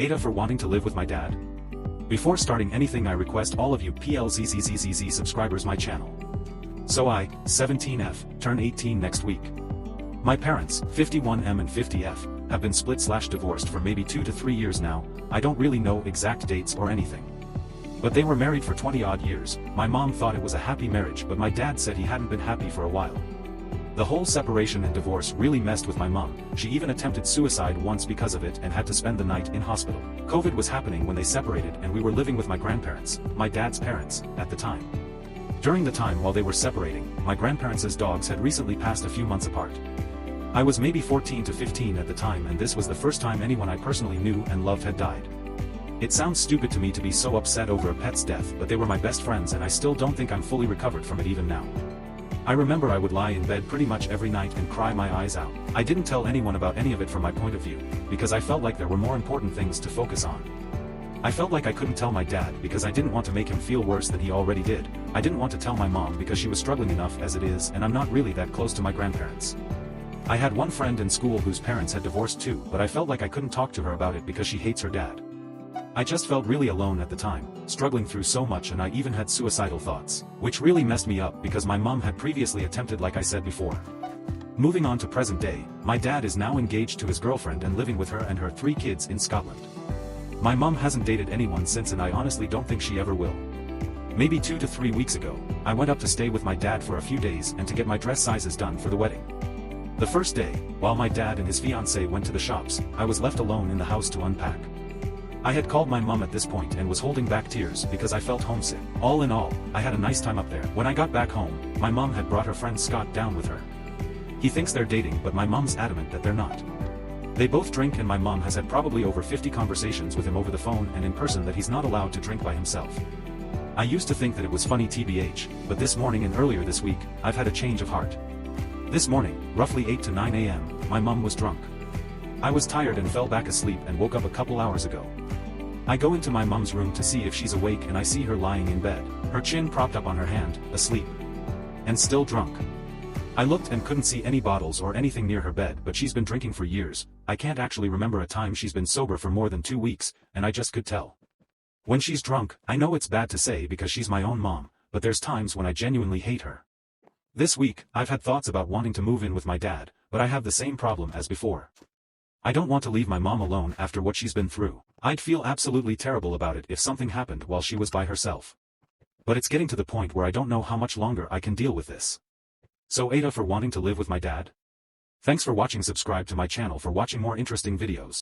AITAH for wanting to live with my dad? Before starting anything, I request all of you PLZZZZZ subscribers my channel. So I, 17F, turn 18 next week. My parents, 51M and 50F, have been split/divorced for maybe 2 to 3 years now. I don't really know exact dates or anything. But they were married for 20-odd years. My mom thought it was a happy marriage, but my dad said he hadn't been happy for a while. The whole separation and divorce really messed with my mom. She even attempted suicide once because of it and had to spend the night in hospital. COVID was happening when they separated, and we were living with my grandparents, my dad's parents, at the time. During the time while they were separating, my grandparents' dogs had recently passed a few months apart. I was maybe 14 to 15 at the time, and this was the first time anyone I personally knew and loved had died. It sounds stupid to me to be so upset over a pet's death, but they were my best friends, and I still don't think I'm fully recovered from it even now. I remember I would lie in bed pretty much every night and cry my eyes out. I didn't tell anyone about any of it from my point of view, because I felt like there were more important things to focus on. I felt like I couldn't tell my dad because I didn't want to make him feel worse than he already did. I didn't want to tell my mom because she was struggling enough as it is, and I'm not really that close to my grandparents. I had one friend in school whose parents had divorced too, but I felt like I couldn't talk to her about it because she hates her dad. I just felt really alone at the time, struggling through so much, and I even had suicidal thoughts, which really messed me up because my mom had previously attempted, like I said before. Moving on to present day, my dad is now engaged to his girlfriend and living with her and her 3 kids in Scotland. My mom hasn't dated anyone since, and I honestly don't think she ever will. Maybe 2 to 3 weeks ago, I went up to stay with my dad for a few days and to get my dress sizes done for the wedding. The first day, while my dad and his fiancée went to the shops, I was left alone in the house to unpack. I had called my mom at this point and was holding back tears because I felt homesick. All in all, I had a nice time up there. When I got back home, my mom had brought her friend Scott down with her. He thinks they're dating, but my mom's adamant that they're not. They both drink, and my mom has had probably over 50 conversations with him over the phone and in person that he's not allowed to drink by himself. I used to think that it was funny TBH, but this morning and earlier this week, I've had a change of heart. This morning, roughly 8 to 9 a.m., my mom was drunk. I was tired and fell back asleep and woke up a couple hours ago. I go into my mom's room to see if she's awake, and I see her lying in bed, her chin propped up on her hand, asleep. And still drunk. I looked and couldn't see any bottles or anything near her bed, but she's been drinking for years. I can't actually remember a time she's been sober for more than 2 weeks, and I just could tell. When she's drunk, I know it's bad to say because she's my own mom, but there's times when I genuinely hate her. This week, I've had thoughts about wanting to move in with my dad, but I have the same problem as before. I don't want to leave my mom alone after what she's been through. I'd feel absolutely terrible about it if something happened while she was by herself. But it's getting to the point where I don't know how much longer I can deal with this. So AITAH for wanting to live with my dad? Thanks for watching. Subscribe to my channel for watching more interesting videos.